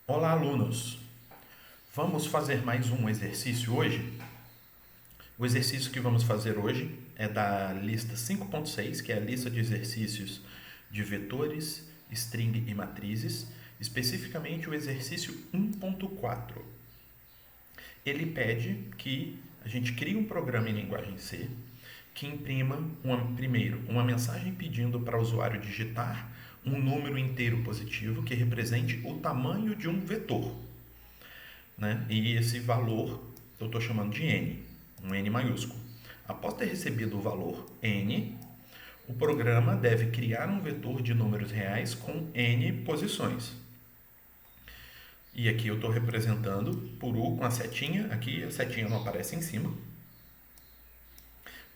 Olá, alunos! Vamos fazer mais um exercício hoje. O exercício que vamos fazer hoje é da lista 5.6, que é a lista de exercícios de vetores, string e matrizes, especificamente o exercício 1.4. Ele pede que a gente crie um programa em linguagem C que imprima, primeiro, uma mensagem pedindo para o usuário digitar um número inteiro positivo que represente o tamanho de um vetor, né? E esse valor eu estou chamando de n, um n maiúsculo. Após ter recebido o valor n, o programa deve criar um vetor de números reais com n posições. E aqui eu estou representando por U com a setinha. Aqui a setinha não aparece em cima,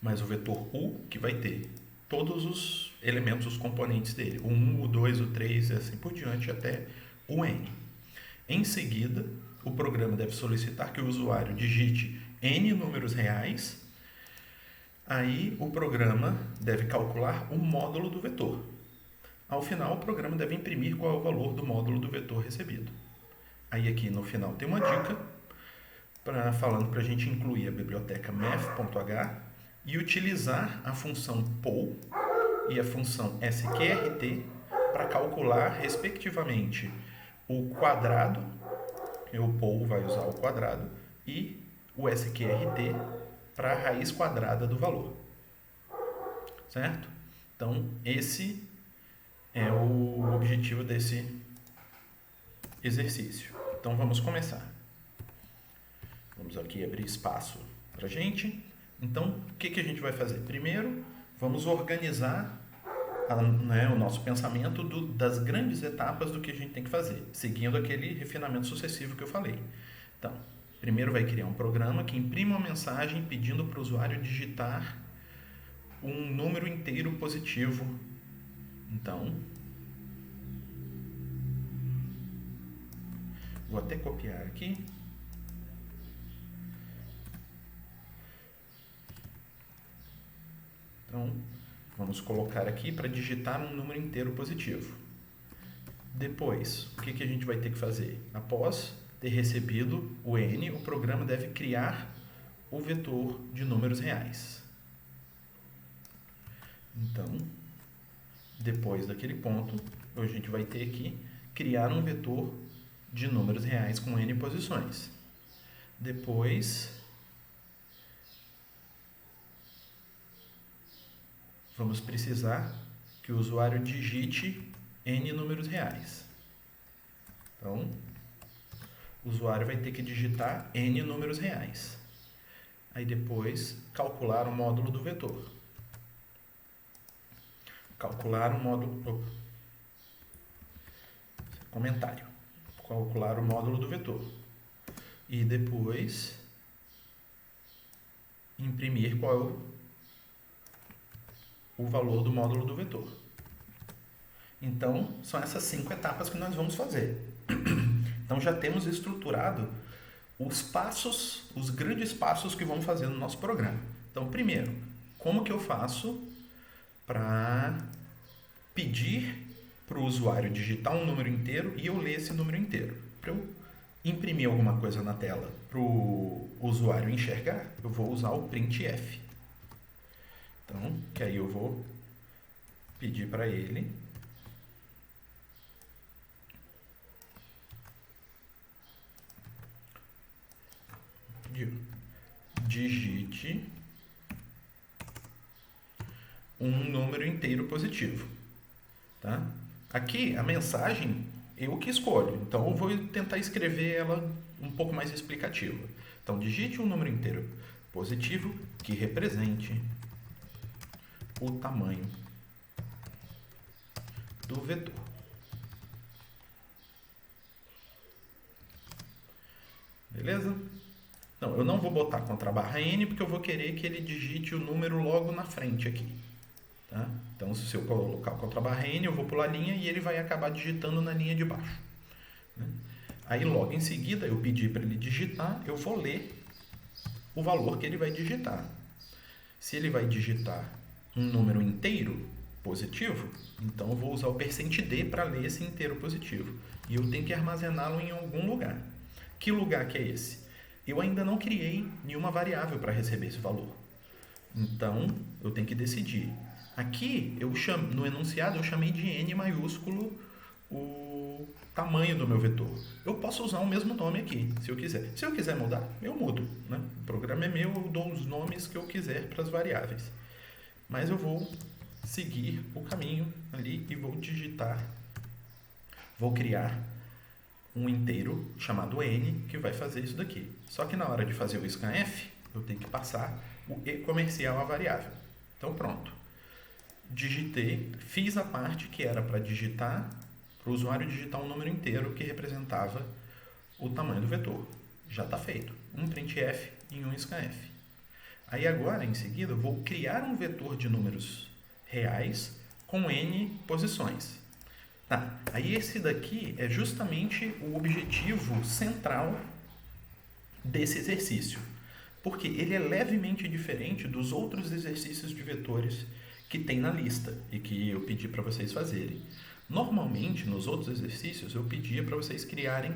mas o vetor U que vai ter todos os elementos, os componentes dele. O 1, o 2, o 3 e assim por diante até o n. Em seguida, o programa deve solicitar que o usuário digite n números reais. Aí o programa deve calcular o módulo do vetor. Ao final, o programa deve imprimir qual é o valor do módulo do vetor recebido. Aí aqui no final tem uma dica falando para a gente incluir a biblioteca math.h e utilizar a função poll e a função sqrt para calcular, respectivamente, o quadrado, o poll vai usar o quadrado, e o sqrt para a raiz quadrada do valor. Certo? Então, esse é o objetivo desse exercício. Então, vamos começar. Vamos aqui abrir espaço para a gente. Então, o que a gente vai fazer? Primeiro, vamos organizar o nosso pensamento das grandes etapas do que a gente tem que fazer, seguindo aquele refinamento sucessivo que eu falei. Então, primeiro vai criar um programa que imprima uma mensagem pedindo para o usuário digitar um número inteiro positivo. Então, vou até copiar aqui. Então, vamos colocar aqui para digitar um número inteiro positivo. Depois, o que a gente vai ter que fazer? Após ter recebido o n, o programa deve criar o vetor de números reais. Então, depois daquele ponto, a gente vai ter que criar um vetor de números reais com n posições. Depois, vamos precisar que o usuário digite n números reais. Então, o usuário vai ter que digitar n números reais. Aí depois, calcular o módulo do vetor. Calcular o módulo... Comentário. Calcular o módulo do vetor. E depois, imprimir qual é o valor do módulo do vetor. Então, são essas 5 etapas que nós vamos fazer. Então, já temos estruturado os passos, os grandes passos que vamos fazer no nosso programa. Então, primeiro, como que eu faço para pedir para o usuário digitar um número inteiro e eu ler esse número inteiro? Para eu imprimir alguma coisa na tela para o usuário enxergar, eu vou usar o printf. Então, que aí eu vou pedir para ele digite um número inteiro positivo. Tá? Aqui, a mensagem, eu que escolho. Então, eu vou tentar escrever ela um pouco mais explicativa. Então, digite um número inteiro positivo que represente o tamanho do vetor. Beleza? Não, eu não vou botar contra a barra n porque eu vou querer que ele digite o número logo na frente aqui. Tá? Então, se eu colocar contra a barra n, eu vou pular a linha e ele vai acabar digitando na linha de baixo. Aí, logo em seguida, eu pedi para ele digitar, eu vou ler o valor que ele vai digitar. Se ele vai digitar um número inteiro, positivo, então eu vou usar o %d para ler esse inteiro positivo. E eu tenho que armazená-lo em algum lugar. Que lugar que é esse? Eu ainda não criei nenhuma variável para receber esse valor. Então, eu tenho que decidir. Aqui, no enunciado, eu chamei de n maiúsculo o tamanho do meu vetor. Eu posso usar o mesmo nome aqui, se eu quiser. Se eu quiser mudar, eu mudo, né? O programa é meu, eu dou os nomes que eu quiser para as variáveis. Mas eu vou seguir o caminho ali e vou criar um inteiro chamado n que vai fazer isso daqui. Só que na hora de fazer o scanf, eu tenho que passar o e comercial à variável. Então pronto. Fiz a parte que era para o usuário digitar um número inteiro que representava o tamanho do vetor. Já está feito. Um printf e um scanf. Aí agora, em seguida, eu vou criar um vetor de números reais com n posições. Tá. Aí esse daqui é justamente o objetivo central desse exercício. Porque ele é levemente diferente dos outros exercícios de vetores que tem na lista e que eu pedi para vocês fazerem. Normalmente, nos outros exercícios, eu pedia para vocês criarem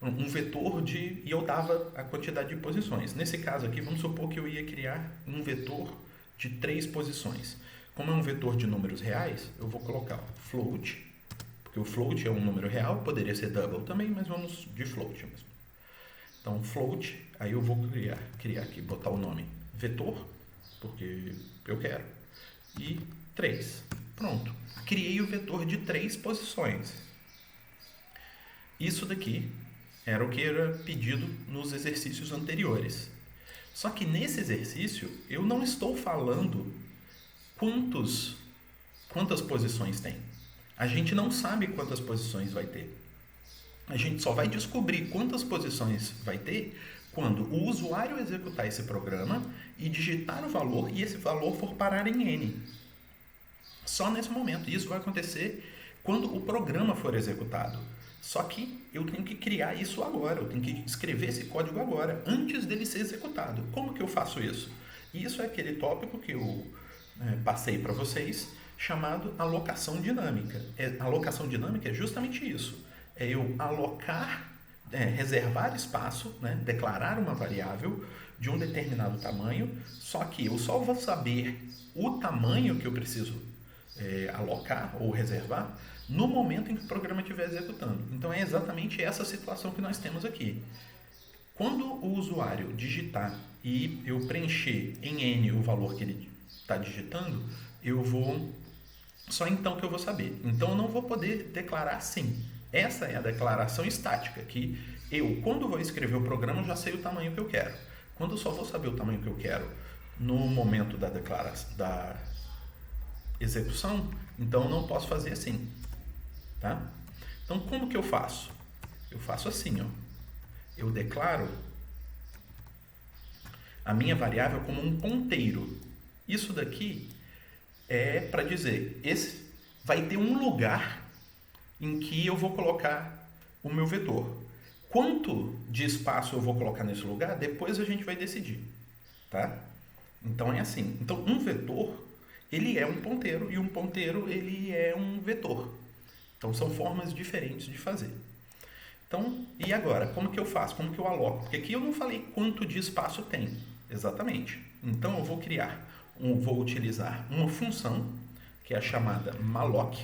um vetor e eu dava a quantidade de posições. Nesse caso aqui, vamos supor que eu ia criar um vetor de 3 posições. Como é um vetor de números reais, eu vou colocar float, porque o float é um número real, poderia ser double também, mas vamos de float mesmo. Então, float, aí eu vou criar aqui, botar o nome vetor, porque eu quero, e 3. Pronto. Criei o vetor de 3 posições. Isso daqui era o que era pedido nos exercícios anteriores. Só que nesse exercício, eu não estou falando quantas posições tem. A gente não sabe quantas posições vai ter. A gente só vai descobrir quantas posições vai ter quando o usuário executar esse programa e digitar o valor e esse valor for parar em n. Só nesse momento. Isso vai acontecer quando o programa for executado. Só que eu tenho que criar isso agora. Eu tenho que escrever esse código agora, antes dele ser executado. Como que eu faço isso? Isso é aquele tópico que eu passei para vocês, chamado alocação dinâmica. A alocação dinâmica é justamente isso. É eu alocar, reservar espaço, declarar uma variável de um determinado tamanho, só que eu só vou saber o tamanho que eu preciso alocar ou reservar no momento em que o programa estiver executando. Então é exatamente essa situação que nós temos aqui. Quando o usuário digitar e eu preencher em n o valor que ele está digitando, só então que eu vou saber. Então eu não vou poder declarar sim. Essa é a declaração estática, que quando vou escrever o programa, já sei o tamanho que eu quero. Quando eu só vou saber o tamanho que eu quero no momento da execução, então eu não posso fazer assim. Tá? Então como que eu faço? Eu faço assim, ó. Eu declaro a minha variável como um ponteiro. Isso daqui é para dizer, esse vai ter um lugar em que eu vou colocar o meu vetor. Quanto de espaço eu vou colocar nesse lugar, depois a gente vai decidir. Tá? Então é assim. Então um vetor, ele é um ponteiro e um ponteiro ele é um vetor. Então são formas diferentes de fazer. Então, e agora? Como que eu faço? Como que eu aloco? Porque aqui eu não falei quanto de espaço tem. Exatamente. Então eu vou utilizar uma função que é a chamada malloc.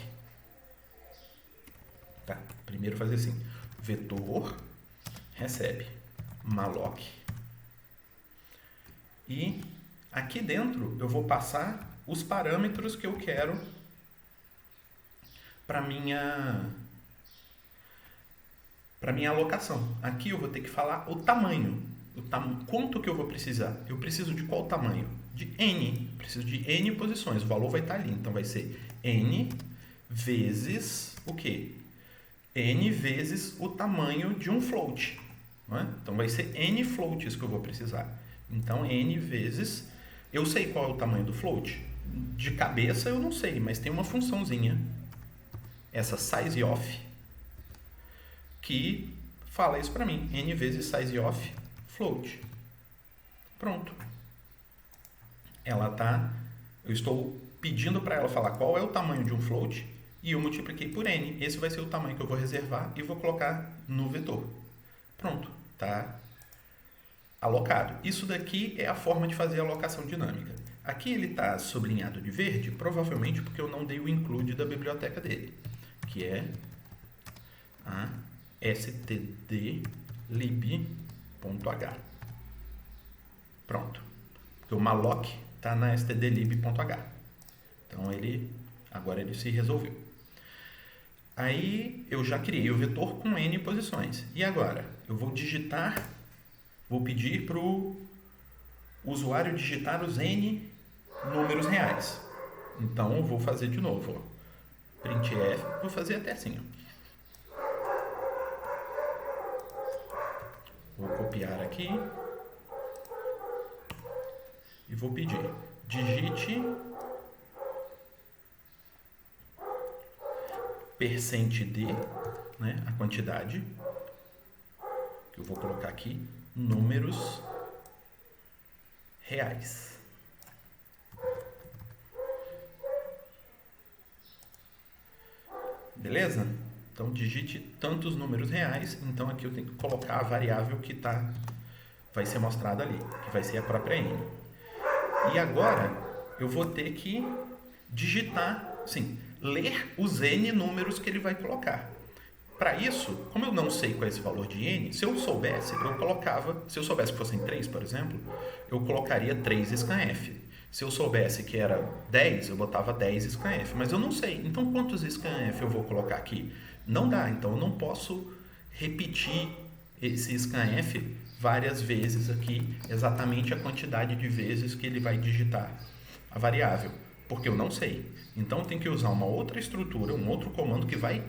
Tá? Primeiro fazer assim. Vetor recebe malloc. E aqui dentro eu vou passar os parâmetros que eu quero para minha alocação. Aqui eu vou ter que falar o tamanho. Quanto que eu vou precisar? Eu preciso de qual tamanho? De n. Preciso de n posições. O valor vai estar ali. Então vai ser n vezes o quê? N vezes o tamanho de um float. Não é? Então vai ser n floats que eu vou precisar. Então n vezes... Eu sei qual é o tamanho do float? De cabeça eu não sei, mas tem uma funçãozinha, essa sizeof, que fala isso para mim. N vezes sizeof float. Pronto. Eu estou pedindo para ela falar qual é o tamanho de um float, e eu multipliquei por n. Esse vai ser o tamanho que eu vou reservar e vou colocar no vetor. Pronto, tá alocado. Isso daqui é a forma de fazer a alocação dinâmica. Aqui ele está sublinhado de verde, provavelmente porque eu não dei o include da biblioteca dele, que é a stdlib.h. Pronto. Porque o malloc está na stdlib.h. Então agora ele se resolveu. Aí eu já criei o vetor com n posições. E agora? Eu vou pedir para o usuário digitar os n números reais. Então eu vou fazer de novo. Ó. Printf, vou fazer até assim. Ó. Vou copiar aqui. E vou pedir. Digite %d, né, a quantidade, que eu vou colocar aqui, números reais. Beleza? Então, digite tantos números reais. Então, aqui eu tenho que colocar a variável que vai ser mostrada ali, que vai ser a própria n. E agora, eu vou ter que digitar, sim, ler os n números que ele vai colocar. Para isso, como eu não sei qual é esse valor de n, se eu soubesse, se eu soubesse que fossem 3, por exemplo, eu colocaria 3 scanf. Se eu soubesse que era 10, eu botava 10 scanf, mas eu não sei. Então, quantos scanf eu vou colocar aqui? Não dá, então eu não posso repetir esse scanf várias vezes aqui, exatamente a quantidade de vezes que ele vai digitar a variável, porque eu não sei. Então, eu tenho que usar uma outra estrutura, um outro comando que vai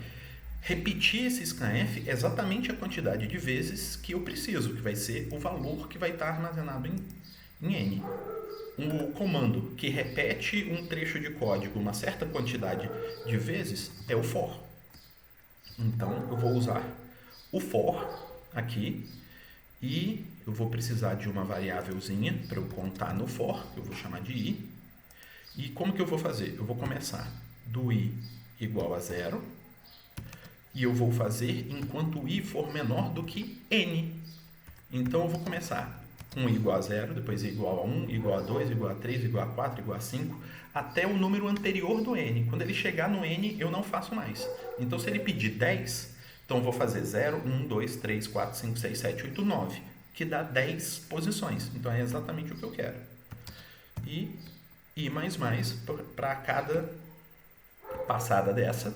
repetir esse scanf exatamente a quantidade de vezes que eu preciso, que vai ser o valor que vai estar armazenado em n. O comando que repete um trecho de código uma certa quantidade de vezes é o for. Então, eu vou usar o for aqui e eu vou precisar de uma variávelzinha para eu contar no for, que eu vou chamar de i. E como que eu vou fazer? Eu vou começar do i igual a 0 e eu vou fazer enquanto o i for menor do que n. Então, eu vou começar com i igual a 0, depois i igual a 1, igual a 2, igual a 3, igual a 4, igual a 5, até o número anterior do n. Quando ele chegar no n, eu não faço mais. Então, se ele pedir 10, então eu vou fazer 0, 1, 2, 3, 4, 5, 6, 7, 8, 9, que dá 10 posições. Então, é exatamente o que eu quero. E i mais para cada passada dessa,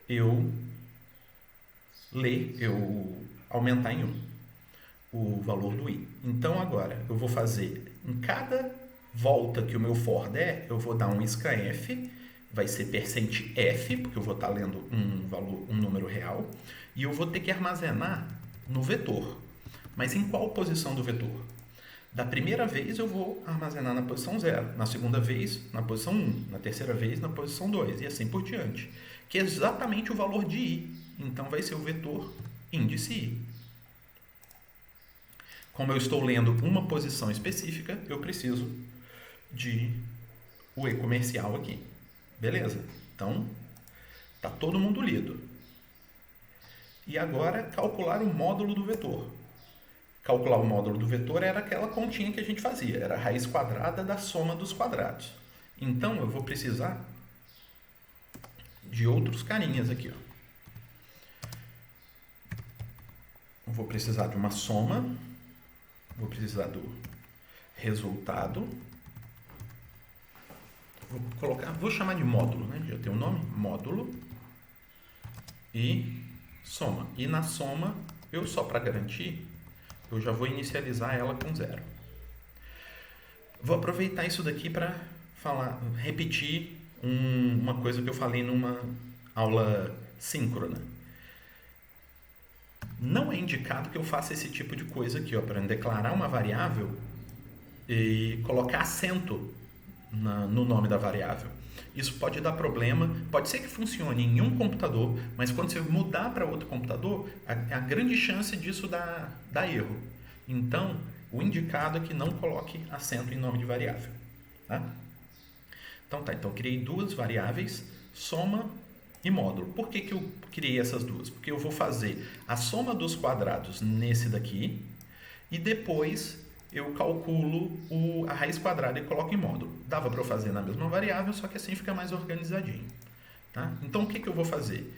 eu aumentar em 1 o valor do i. Então, agora, eu vou fazer, em cada volta que o meu for der, eu vou dar um scanf, vai ser %f, porque eu vou estar lendo um número real, e eu vou ter que armazenar no vetor. Mas em qual posição do vetor? Da primeira vez eu vou armazenar na posição 0, na segunda vez na posição 1, na terceira vez na posição 2, e assim por diante, que é exatamente o valor de i. Então, vai ser o vetor índice i. Como eu estou lendo uma posição específica, eu preciso de o e comercial aqui. Beleza? Então, está todo mundo lido. E agora, calcular o módulo do vetor. Calcular o módulo do vetor era aquela continha que a gente fazia. Era a raiz quadrada da soma dos quadrados. Então, eu vou precisar de outros carinhas aqui. Ó. Eu vou precisar de uma soma. Vou precisar do resultado. Vou chamar de módulo, né? Já tem o nome, módulo. E soma. E na soma, só para garantir, eu já vou inicializar ela com 0. Vou aproveitar isso daqui para repetir uma coisa que eu falei numa aula síncrona. Não é indicado que eu faça esse tipo de coisa aqui, para declarar uma variável e colocar acento no nome da variável. Isso pode dar problema, pode ser que funcione em um computador, mas quando você mudar para outro computador, a grande chance disso dá erro. Então, o indicado é que não coloque acento em nome de variável. Tá? Então tá, então eu criei duas variáveis, soma e módulo. Por que eu criei essas duas? Porque eu vou fazer a soma dos quadrados nesse daqui e depois eu calculo a raiz quadrada e coloco em módulo. Dava para eu fazer na mesma variável, só que assim fica mais organizadinho. Tá? Então o que eu vou fazer?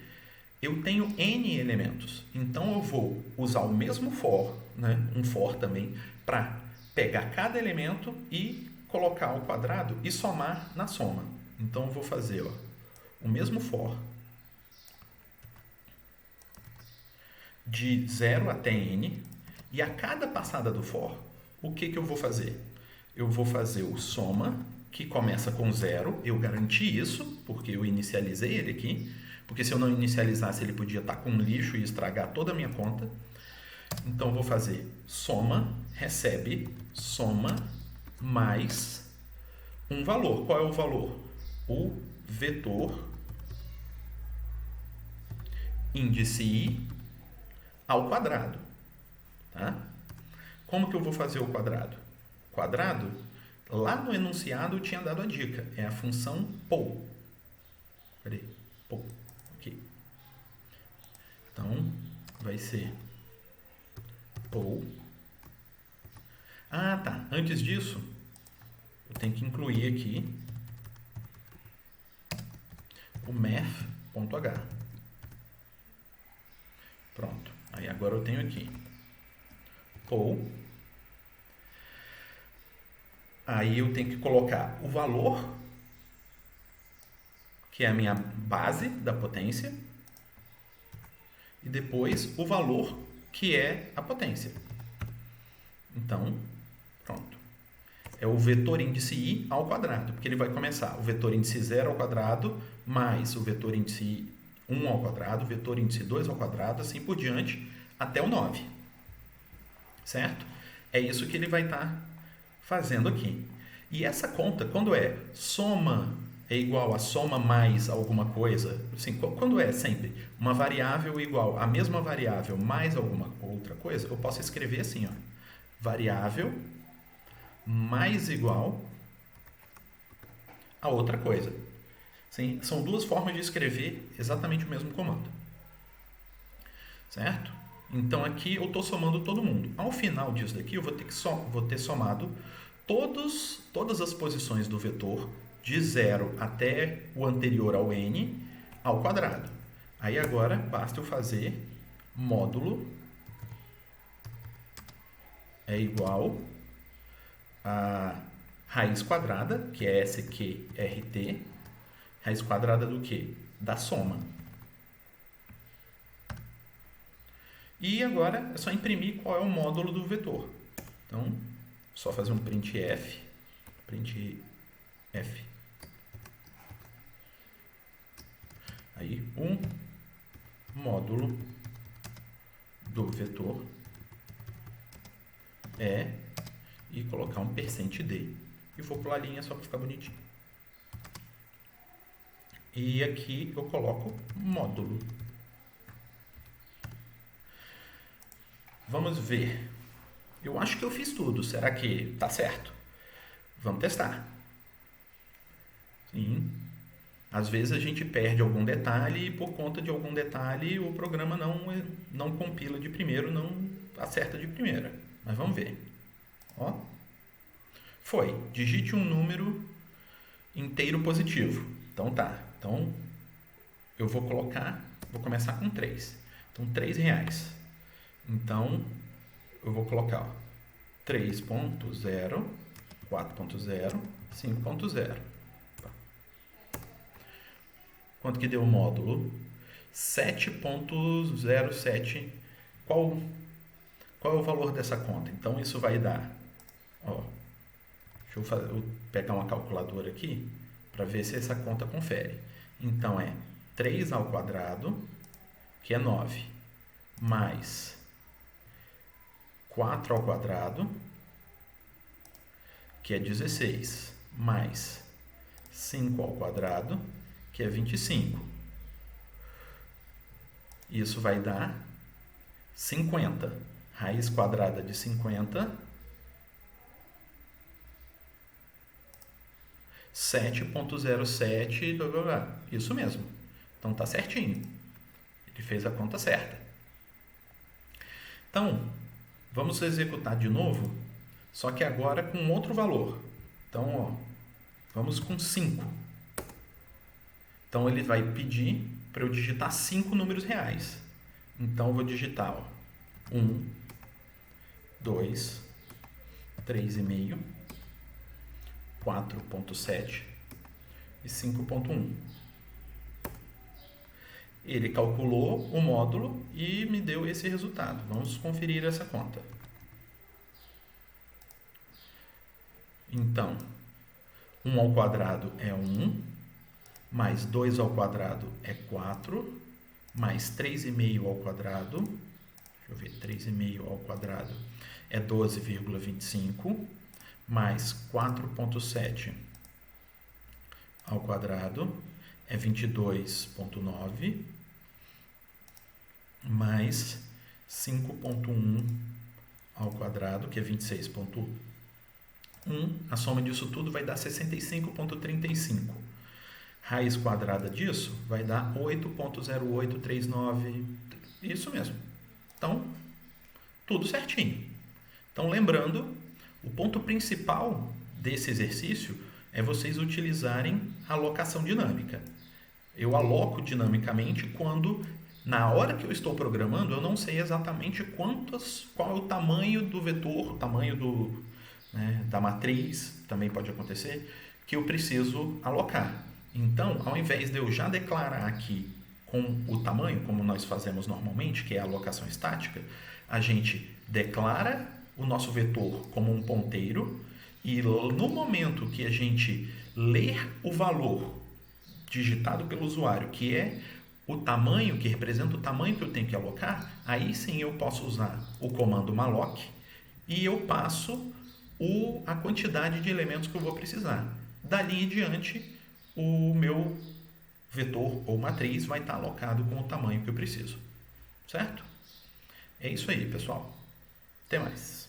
Eu tenho N elementos, então eu vou usar o mesmo for, né, um for também, para pegar cada elemento e colocar ao quadrado e somar na soma. Então eu vou fazer o mesmo for de 0 até N, e a cada passada do for, o que eu vou fazer? Eu vou fazer o soma, que começa com 0, eu garanti isso, porque eu inicializei ele aqui, porque se eu não inicializasse ele podia estar com lixo e estragar toda a minha conta. Então eu vou fazer soma, recebe, soma, mais um valor. Qual é o valor? O vetor índice i ao quadrado. Tá? Como que eu vou fazer o quadrado? Quadrado, lá no enunciado eu tinha dado a dica. É a função pou. Peraí, pou. Ok. Então, vai ser pou. Ah, tá. Antes disso, eu tenho que incluir aqui o math.h. Pronto. Aí agora eu tenho aqui pou. Aí eu tenho que colocar o valor, que é a minha base da potência, e depois o valor, que é a potência. Então, pronto. É o vetor índice i ao quadrado, porque ele vai começar o vetor índice 0 ao quadrado, mais o vetor índice 1 ao quadrado, o vetor índice 2 ao quadrado, assim por diante, até o 9. Certo? É isso que ele vai estar fazendo aqui. E essa conta, quando é soma é igual a soma mais alguma coisa, assim, quando é sempre uma variável igual a mesma variável mais alguma outra coisa, eu posso escrever assim, ó, variável mais igual a outra coisa. Sim, são duas formas de escrever exatamente o mesmo comando. Certo? Então aqui eu estou somando todo mundo. Ao final disso daqui eu vou ter somado todas as posições do vetor de 0 até o anterior ao n ao quadrado. Aí agora basta eu fazer módulo é igual a raiz quadrada, que é SQRT, raiz quadrada do quê? Da soma. E agora é só imprimir qual é o módulo do vetor. Então, só fazer um printf, aí um módulo do vetor é, e colocar um %d e vou pular a linha só para ficar bonitinho. E aqui eu coloco módulo. Vamos ver. Eu acho que eu fiz tudo. Será que tá certo? Vamos testar. Sim. Às vezes a gente perde algum detalhe e por conta de algum detalhe o programa não compila de primeiro, não acerta de primeira. Mas vamos ver. Ó. Foi. Digite um número inteiro positivo. Então tá. Então eu vou começar com 3. Então R$3. Então eu vou colocar 3.0, 4.0, 5.0. Quanto que deu o módulo? 7.07. Qual é o valor dessa conta? Então isso vai dar, ó, deixa eu pegar uma calculadora aqui para ver se essa conta confere. Então é 3 ao quadrado, que é 9, mais 4 ao quadrado, que é 16, mais 5 ao quadrado, que é 25. Isso vai dar 50. Raiz quadrada de 50 7.07, blá, blá, blá. Isso mesmo. Então tá certinho. Ele fez a conta certa. Então, vamos executar de novo, só que agora com outro valor. Então, ó, vamos com 5. Então, ele vai pedir para eu digitar 5 números reais. Então, eu vou digitar 1, 2, 3,5, 4.7 e 5.1. Ele calculou o módulo e me deu esse resultado. Vamos conferir essa conta. Então, 1 ao quadrado é 1, mais 2 ao quadrado é 4, mais 3,5 ao quadrado, deixa eu ver, 3,5 ao quadrado é 12,25, mais 4.7 ao quadrado é 22,9, mais 5.1 ao quadrado, que é 26,1. A soma disso tudo vai dar 65,35. Raiz quadrada disso vai dar 8,0839. Isso mesmo. Então, tudo certinho. Então, lembrando, o ponto principal desse exercício é vocês utilizarem a alocação dinâmica. Eu aloco dinamicamente quando, na hora que eu estou programando, eu não sei exatamente qual é o tamanho do vetor, o tamanho da matriz, também pode acontecer, que eu preciso alocar. Então, ao invés de eu já declarar aqui com o tamanho, como nós fazemos normalmente, que é a alocação estática, a gente declara o nosso vetor como um ponteiro e no momento que a gente ler o valor digitado pelo usuário, que é o tamanho, que representa o tamanho que eu tenho que alocar, aí sim eu posso usar o comando malloc e eu passo a quantidade de elementos que eu vou precisar. Dali em diante, o meu vetor ou matriz vai estar alocado com o tamanho que eu preciso. Certo? É isso aí, pessoal. Até mais.